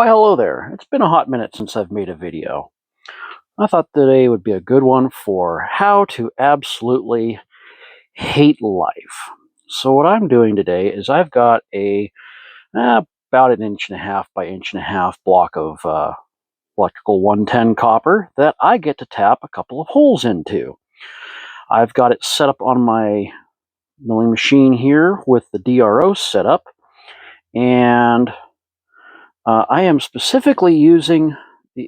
Why, hello there. It's been a hot minute since I've made a video. I thought today would be a good one for how to absolutely hate life. So what I'm doing today is I've got about an inch and a half by inch and a half block of electrical 110 copper that I get to tap a couple of holes into. I've got it set up on my milling machine here with the DRO set up, and I am specifically using the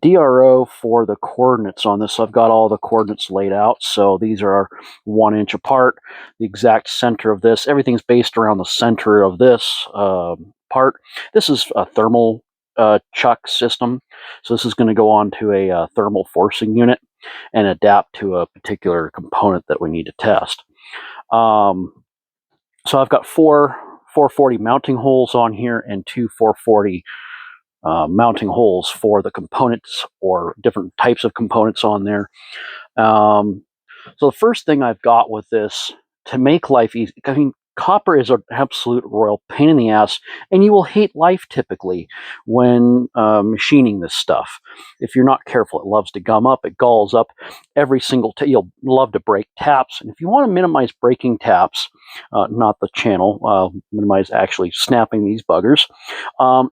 DRO for the coordinates on this. I've got all the coordinates laid out, so these are 1 inch apart. The exact center of this, everything's based around the center of this part. This is a thermal chuck system, so this is going to go on to a thermal forcing unit and adapt to a particular component that we need to test. So I've got four 440 mounting holes on here and two 440 mounting holes for the components or different types of components on there. So the first thing I've got with this to make life easy, I mean, copper is an absolute royal pain in the ass, and you will hate life typically when machining this stuff. If you're not careful, it loves to gum up, it galls up every single you'll love to break taps. And if you want to minimize breaking taps, not the channel, minimize actually snapping these buggers,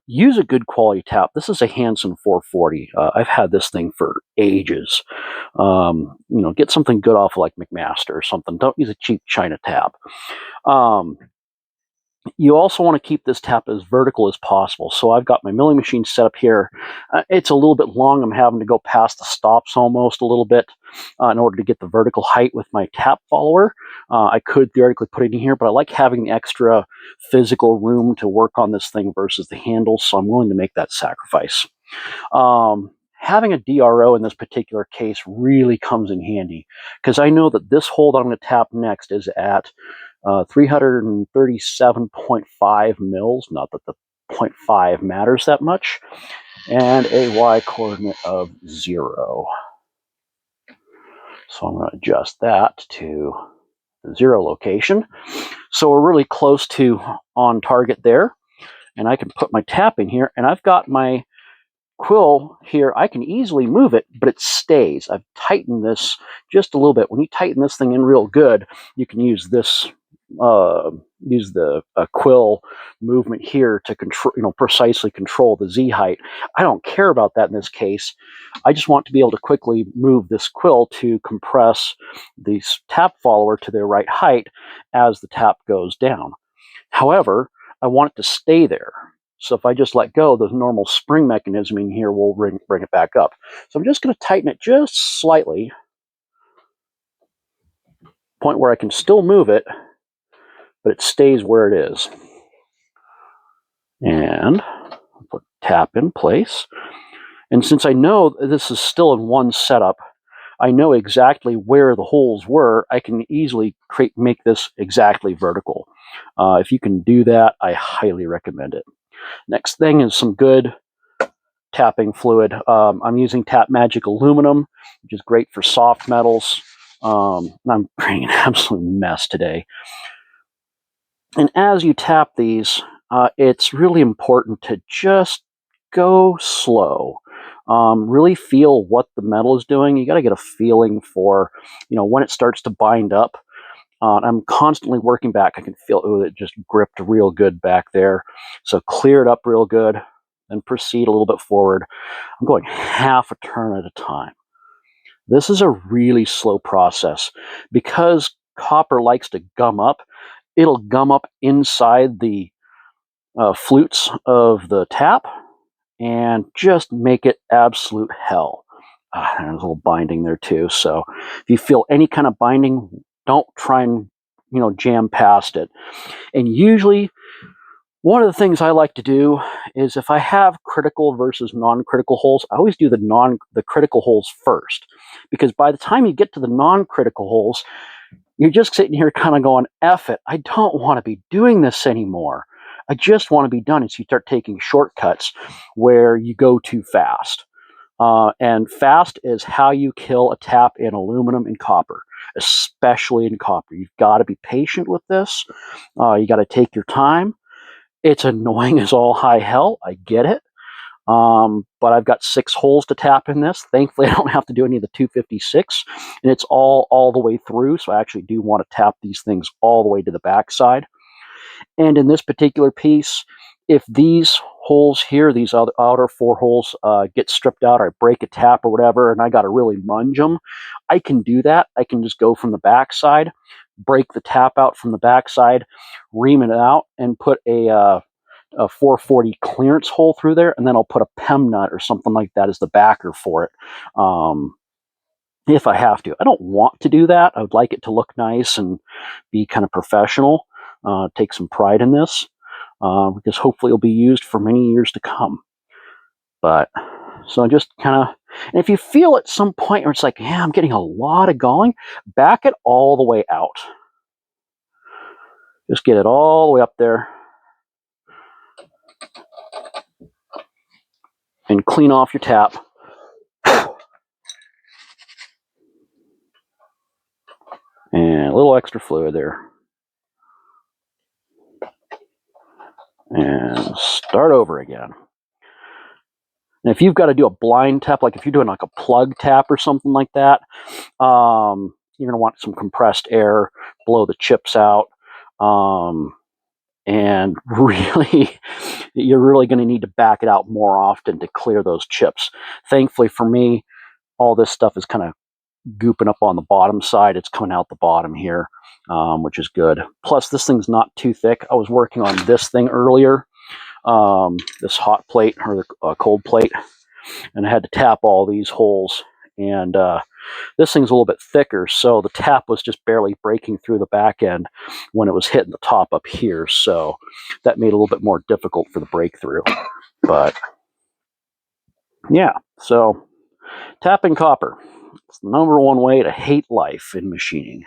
use a good quality tap. This is a Hansen 440. I've had this thing for ages. Get something good off of like McMaster or something. Don't use a cheap China tap. You also want to keep this tap as vertical as possible. So I've got my milling machine set up here. It's a little bit long. I'm having to go past the stops almost a little bit in order to get the vertical height with my tap follower. I could theoretically put it in here, but I like having the extra physical room to work on this thing versus the handles, so I'm willing to make that sacrifice. Having a DRO in this particular case really comes in handy, because I know that this hole that I'm going to tap next is at 337.5 mils, not that the 0.5 matters that much, and a Y coordinate of 0. So I'm going to adjust that to the 0 location. So we're really close to on target there, and I can put my tap in here, and I've got my quill here. I can easily move it, but it stays. I've tightened this just a little bit. When you tighten this thing in real good, you can use this use the quill movement here to control, precisely control the Z height. I don't care about that in this case. I just want to be able to quickly move this quill to compress the tap follower to the right height as the tap goes down. However, I want it to stay there. So if I just let go, the normal spring mechanism in here will bring it back up. So I'm just going to tighten it just slightly, point where I can still move it, but it stays where it is. And put tap in place. And since I know this is still in one setup, I know exactly where the holes were. I can easily make this exactly vertical. If you can do that, I highly recommend it. Next thing is some good tapping fluid. I'm using Tap Magic Aluminum, which is great for soft metals. I'm creating an absolute mess today. And as you tap these, it's really important to just go slow. Really feel what the metal is doing. You got to get a feeling for, when it starts to bind up. I'm constantly working back. I can feel it just gripped real good back there. So clear it up real good, then proceed a little bit forward. I'm going half a turn at a time. This is a really slow process. Because copper likes to gum up, it'll gum up inside the flutes of the tap and just make it absolute hell. There's a little binding there too. So if you feel any kind of binding, don't try and jam past it. And usually one of the things I like to do is if I have critical versus non-critical holes, I always do the critical holes first, because by the time you get to the non-critical holes, you're just sitting here kind of going, F it, I don't want to be doing this anymore. I just want to be done. And so you start taking shortcuts where you go too fast. And fast is how you kill a tap in aluminum and copper, especially in copper. You've got to be patient with this. You got to take your time. It's annoying as all high hell. I get it. But I've got 6 holes to tap in this. Thankfully, I don't have to do any of the 256, and it's all the way through, so I actually do want to tap these things all the way to the backside. And in this particular piece, if these holes here, these outer 4 holes, get stripped out, or I break a tap or whatever, and I got to really munge them, I can do that. I can just go from the backside, break the tap out from the backside, ream it out, and put a 440 clearance hole through there, and then I'll put a PEM nut or something like that as the backer for it, if I have to. I don't want to do that. I would like it to look nice and be kind of professional. Take some pride in this, because hopefully it'll be used for many years to come. But so just kind of, and if you feel at some point where it's like, yeah, I'm getting a lot of galling, back it all the way out. Just get it all the way up there and clean off your tap. And a little extra fluid there. And start over again. And if you've got to do a blind tap, like if you're doing like a plug tap or something like that, you're going to want some compressed air, blow the chips out, and really, you're really going to need to back it out more often to clear those chips. Thankfully for me, all this stuff is kind of gooping up on the bottom side. It's coming out the bottom here, which is good. Plus, this thing's not too thick. I was working on this thing earlier, this hot plate or the cold plate, and I had to tap all these holes. And this thing's a little bit thicker, so the tap was just barely breaking through the back end when it was hitting the top up here. So that made it a little bit more difficult for the breakthrough. But yeah, so tapping copper. It's the #1 way to hate life in machining.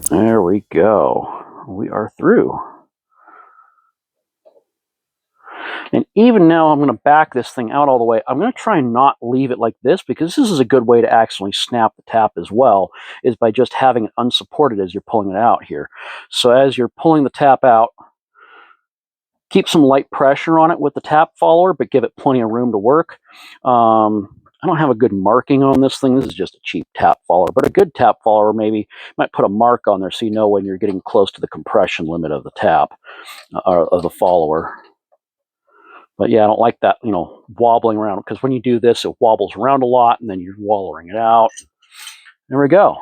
There we go. We are through. And even now, I'm going to back this thing out all the way. I'm going to try and not leave it like this, because this is a good way to actually snap the tap as well, is by just having it unsupported as you're pulling it out here. So as you're pulling the tap out, keep some light pressure on it with the tap follower, but give it plenty of room to work. I don't have a good marking on this thing. This is just a cheap tap follower, but a good tap follower maybe might put a mark on there so you know when you're getting close to the compression limit of the tap, or of the follower. But yeah, I don't like that, wobbling around, because when you do this, it wobbles around a lot, and then you're wallering it out. There we go.